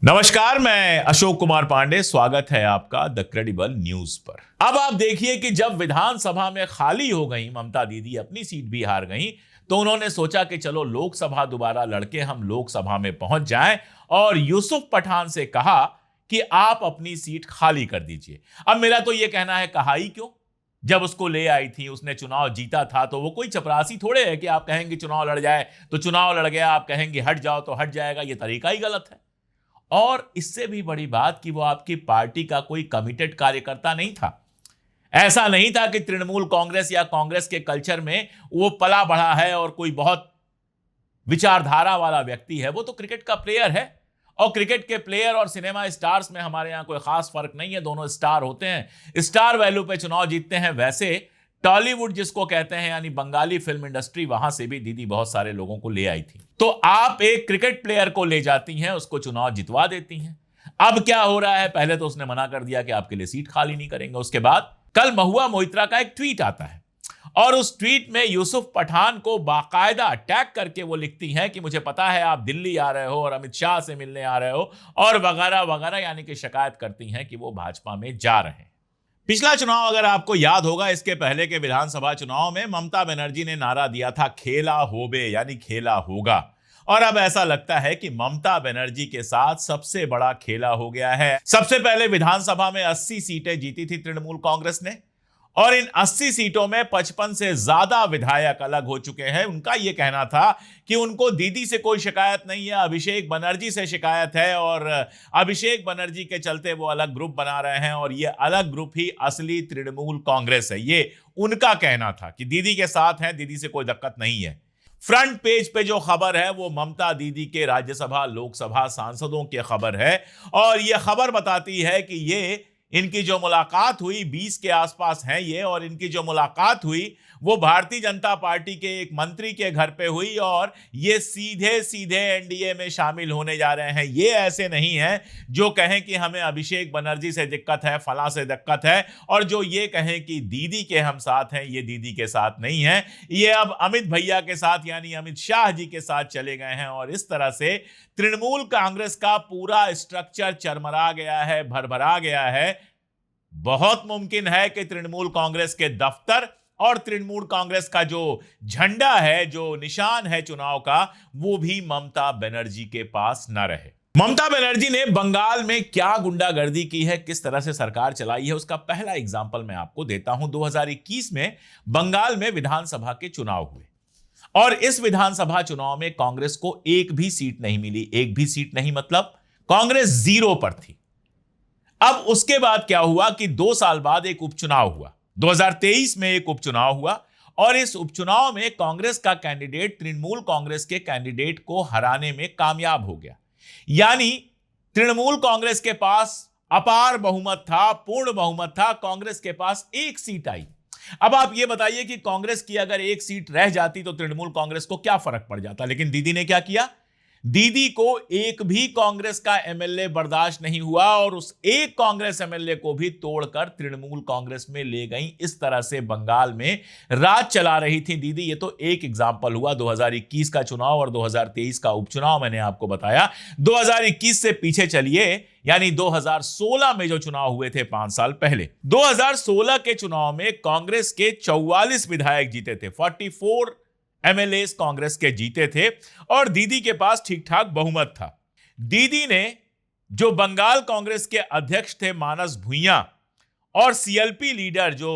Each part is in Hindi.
नमस्कार, मैं अशोक कुमार पांडे। स्वागत है आपका द क्रेडिबल न्यूज पर। अब आप देखिए कि जब विधानसभा में खाली हो गई, ममता दीदी अपनी सीट भी हार गई, तो उन्होंने सोचा कि चलो लोकसभा दोबारा लड़के हम लोकसभा में पहुंच जाएं और यूसुफ पठान से कहा कि आप अपनी सीट खाली कर दीजिए। अब मेरा तो यह कहना है, कहा ही क्यों? जब उसको ले आई थी, उसने चुनाव जीता था, तो वो कोई चपरासी थोड़े है कि आप कहेंगे चुनाव लड़ जाए तो चुनाव लड़ गया, आप कहेंगे हट जाओ तो हट जाएगा। यह तरीका ही गलत है। और इससे भी बड़ी बात कि वो आपकी पार्टी का कोई कमिटेड कार्यकर्ता नहीं था। ऐसा नहीं था कि तृणमूल कांग्रेस या कांग्रेस के कल्चर में वो पला बढ़ा है और कोई बहुत विचारधारा वाला व्यक्ति है। वो तो क्रिकेट का प्लेयर है, और क्रिकेट के प्लेयर और सिनेमा स्टार्स में हमारे यहां कोई खास फर्क नहीं है। दोनों स्टार होते हैं, स्टार वैल्यू पे चुनाव जीतते हैं। वैसे टॉलीवुड जिसको कहते हैं, यानी बंगाली फिल्म इंडस्ट्री, वहां से भी दीदी बहुत सारे लोगों को ले आई थी। तो आप एक क्रिकेट प्लेयर को ले जाती हैं, उसको चुनाव जितवा देती हैं। अब क्या हो रहा है? पहले तो उसने मना कर दिया कि आपके लिए सीट खाली नहीं करेंगे। उसके बाद कल महुआ मोइत्रा का एक ट्वीट आता है, और उस ट्वीट में यूसुफ पठान को बाकायदा टैग करके वो लिखती हैं कि मुझे पता है आप दिल्ली आ रहे हो और अमित शाह से मिलने आ रहे हो और वगैरह वगैरह, यानी कि शिकायत करती हैं कि वो भाजपा में जा रहे हैं। पिछला चुनाव अगर आपको याद होगा, इसके पहले के विधानसभा चुनाव में ममता बनर्जी ने नारा दिया था खेला होबे, यानी खेला होगा। और अब ऐसा लगता है कि ममता बनर्जी के साथ सबसे बड़ा खेला हो गया है। सबसे पहले विधानसभा में 80 सीटें जीती थी तृणमूल कांग्रेस ने, और इन 80 सीटों में 55 से ज्यादा विधायक अलग हो चुके हैं। उनका यह कहना था कि उनको दीदी से कोई शिकायत नहीं है, अभिषेक बनर्जी से शिकायत है, और अभिषेक बनर्जी के चलते वो अलग ग्रुप बना रहे हैं, और ये अलग ग्रुप ही असली तृणमूल कांग्रेस है। ये उनका कहना था कि दीदी के साथ हैं, दीदी से कोई दिक्कत नहीं है। फ्रंट पेज पे जो खबर है वो ममता दीदी के राज्यसभा लोकसभा सांसदों की खबर है, और यह खबर बताती है कि ये इनकी जो मुलाकात हुई 20 के आसपास है ये, और इनकी जो मुलाकात हुई वो भारतीय जनता पार्टी के एक मंत्री के घर पे हुई, और ये सीधे सीधे एनडीए में शामिल होने जा रहे हैं। ये ऐसे नहीं है जो कहें कि हमें अभिषेक बनर्जी से दिक्कत है, फला से दिक्कत है, और जो ये कहें कि दीदी के हम साथ हैं, ये दीदी के साथ नहीं है। ये अब अमित भैया के साथ, यानी अमित शाह जी के साथ चले गए हैं, और इस तरह से तृणमूल कांग्रेस का पूरा स्ट्रक्चर चरमरा गया है, भरभरा गया है। बहुत मुमकिन है कि तृणमूल कांग्रेस के दफ्तर और तृणमूल कांग्रेस का जो झंडा है, जो निशान है चुनाव का, वो भी ममता बनर्जी के पास न रहे। ममता बनर्जी ने बंगाल में क्या गुंडागर्दी की है, किस तरह से सरकार चलाई है, उसका पहला एग्जाम्पल मैं आपको देता हूं। 2021 में बंगाल में विधानसभा के चुनाव हुए, और इस विधानसभा चुनाव में कांग्रेस को एक भी सीट नहीं मिली। एक भी सीट नहीं मतलब कांग्रेस 0 पर थी। अब उसके बाद क्या हुआ कि 2 साल बाद एक उपचुनाव हुआ। 2023 में एक उपचुनाव हुआ, और इस उपचुनाव में कांग्रेस का कैंडिडेट तृणमूल कांग्रेस के कैंडिडेट को हराने में कामयाब हो गया। यानी तृणमूल कांग्रेस के पास अपार बहुमत था, पूर्ण बहुमत था, कांग्रेस के पास एक सीट आई। अब आप ये बताइए कि कांग्रेस की अगर एक सीट रह जाती तो तृणमूल कांग्रेस को क्या फर्क पड़ जाता? लेकिन दीदी ने क्या किया? दीदी को एक भी कांग्रेस का एमएलए बर्दाश्त नहीं हुआ, और उस एक कांग्रेस एमएलए को भी तोड़कर तृणमूल कांग्रेस में ले गई। इस तरह से बंगाल में राज चला रही थी दीदी। ये तो एक एग्जाम्पल हुआ 2021 का चुनाव और 2023 का उपचुनाव मैंने आपको बताया। 2021 से पीछे चलिए, यानी 2016 में जो चुनाव हुए थे 5 साल पहले। 2016 के चुनाव में कांग्रेस के 44 विधायक जीते थे, 44 एमएलए कांग्रेस के जीते थे, और दीदी के पास ठीक ठाक बहुमत था। दीदी ने जो बंगाल कांग्रेस के अध्यक्ष थे मानस भुइयां, और सीएलपी लीडर जो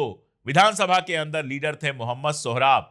विधानसभा के अंदर लीडर थे मोहम्मद सोहराब,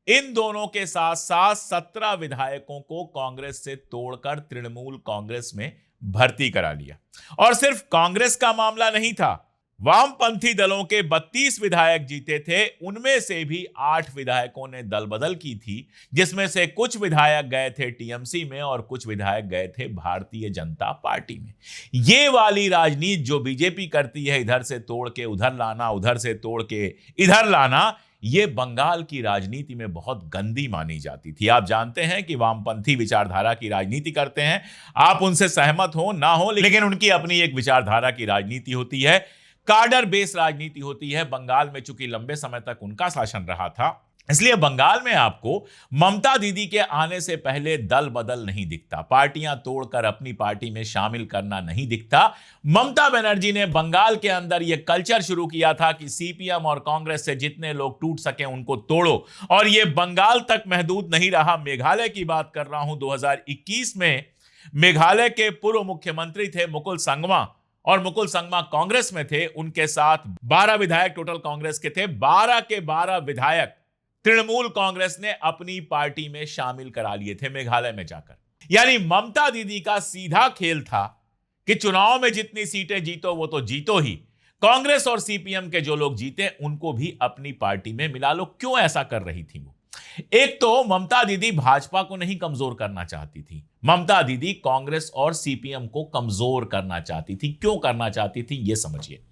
इन दोनों के साथ साथ 17 विधायकों को कांग्रेस से तोड़कर तृणमूल कांग्रेस में भर्ती करा लिया। और सिर्फ कांग्रेस का मामला नहीं था, वामपंथी दलों के 32 विधायक जीते थे, उनमें से भी 8 विधायकों ने दल बदल की थी, जिसमें से कुछ विधायक गए थे टीएमसी में और कुछ विधायक गए थे भारतीय जनता पार्टी में। ये वाली राजनीति जो बीजेपी करती है, इधर से तोड़ के उधर लाना, उधर से तोड़ के इधर लाना, ये बंगाल की राजनीति में बहुत गंदी मानी जाती थी। आप जानते हैं कि वामपंथी विचारधारा की राजनीति करते हैं, आप उनसे सहमत हो ना हो, लेकिन उनकी अपनी एक विचारधारा की राजनीति होती है, कार्डर बेस राजनीति होती है। बंगाल में चूंकि लंबे समय तक उनका शासन रहा था, इसलिए बंगाल में आपको ममता दीदी के आने से पहले दल बदल नहीं दिखता, पार्टियां तोड़कर अपनी पार्टी में शामिल करना नहीं दिखता। ममता बनर्जी ने बंगाल के अंदर यह कल्चर शुरू किया था कि सीपीएम और कांग्रेस से जितने लोग टूट सके उनको तोड़ो, और यह बंगाल तक महदूद नहीं रहा। मेघालय की बात कर रहा हूं, 2021 में मेघालय के पूर्व मुख्यमंत्री थे मुकुल संगमा, और मुकुल संगमा कांग्रेस में थे। उनके साथ 12 विधायक टोटल कांग्रेस के थे, 12 के 12 विधायक तृणमूल कांग्रेस ने अपनी पार्टी में शामिल करा लिए थे मेघालय में जाकर। यानी ममता दीदी का सीधा खेल था कि चुनाव में जितनी सीटें जीतो वो तो जीतो ही, कांग्रेस और सीपीएम के जो लोग जीते उनको भी अपनी पार्टी में मिला लो। क्यों ऐसा कर रही थी वो? एक तो ममता दीदी भाजपा को नहीं कमजोर करना चाहती थी, ममता दीदी कांग्रेस और सीपीएम को कमजोर करना चाहती थी। क्यों करना चाहती थी ये समझिए।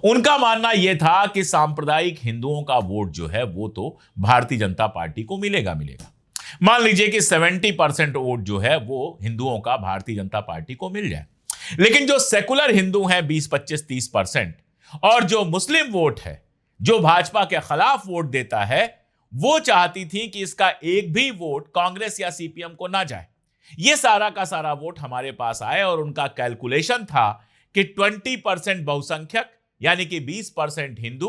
उनका मानना यह था कि सांप्रदायिक हिंदुओं का वोट जो है वो तो भारतीय जनता पार्टी को मिलेगा। मान लीजिए कि 70% वोट जो है वो हिंदुओं का भारतीय जनता पार्टी को मिल जाए, लेकिन जो सेकुलर हिंदू हैं 20, 25, 30%, और जो मुस्लिम वोट है जो भाजपा के खिलाफ वोट देता है, वो चाहती थी कि इसका एक भी वोट कांग्रेस या सीपीएम को ना जाए, ये सारा का सारा वोट हमारे पास आए। और उनका कैलकुलेशन था कि 20% बहुसंख्यक यानी कि 20% हिंदू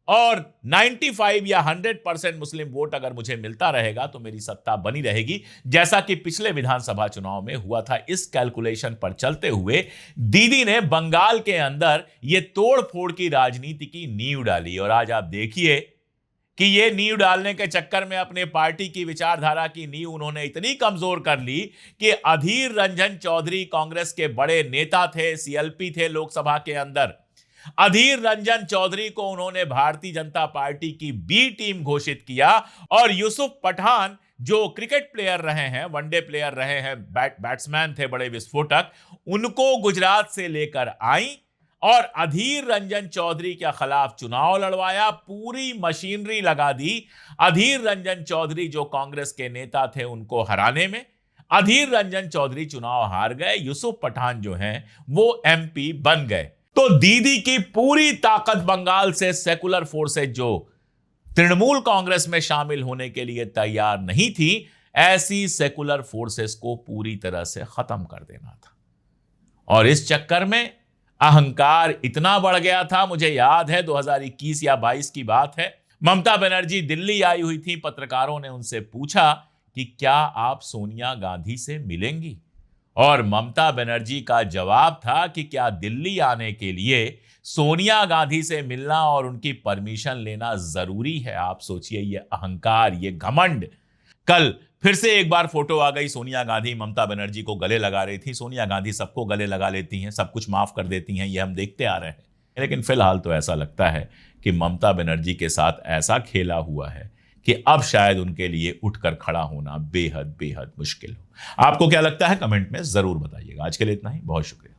और 95 या 100% मुस्लिम वोट अगर मुझे मिलता रहेगा तो मेरी सत्ता बनी रहेगी, जैसा कि पिछले विधानसभा चुनाव में हुआ था। इस कैलकुलेशन पर चलते हुए दीदी ने बंगाल के अंदर यह तोड़-फोड़ की राजनीति की नींव डाली। और आज आप देखिए कि यह नींव डालने के चक्कर में अपने पार्टी की विचारधारा की नींव उन्होंने इतनी कमजोर कर ली कि अधीर रंजन चौधरी कांग्रेस के बड़े नेता थे, सीएलपी थे लोकसभा के अंदर। अधीर रंजन चौधरी को उन्होंने भारतीय जनता पार्टी की बी टीम घोषित किया, और यूसुफ पठान जो क्रिकेट प्लेयर रहे हैं, वनडे प्लेयर रहे हैं, बैट्समैन थे बड़े विस्फोटक, उनको गुजरात से लेकर आई और अधीर रंजन चौधरी के खिलाफ चुनाव लड़वाया, पूरी मशीनरी लगा दी। अधीर रंजन चौधरी जो कांग्रेस के नेता थे उनको हराने में अधीर रंजन चौधरी चुनाव हार गए, यूसुफ पठान जो हैं वो एमपी बन गए। तो दीदी की पूरी ताकत बंगाल से सेकुलर फोर्सेज जो तृणमूल कांग्रेस में शामिल होने के लिए तैयार नहीं थी, ऐसी सेकुलर फोर्सेस को पूरी तरह से खत्म कर देना था। और इस चक्कर में अहंकार इतना बढ़ गया था, मुझे याद है 2021 या 22 की बात है, ममता बनर्जी दिल्ली आई हुई थी। पत्रकारों ने उनसे पूछा कि क्या आप सोनिया गांधी से मिलेंगी, और ममता बनर्जी का जवाब था कि क्या दिल्ली आने के लिए सोनिया गांधी से मिलना और उनकी परमिशन लेना जरूरी है? आप सोचिए ये अहंकार, ये घमंड। कल फिर से एक बार फोटो आ गई, सोनिया गांधी ममता बनर्जी को गले लगा रही थी। सोनिया गांधी सबको गले लगा लेती हैं, सब कुछ माफ कर देती हैं, ये हम देखते आ रहे हैं। लेकिन फिलहाल तो ऐसा लगता है कि ममता बनर्जी के साथ ऐसा खेला हुआ है कि अब शायद उनके लिए उठकर खड़ा होना बेहद बेहद मुश्किल हो। आपको क्या लगता है कमेंट में जरूर बताइएगा। आज के लिए इतना ही, बहुत शुक्रिया।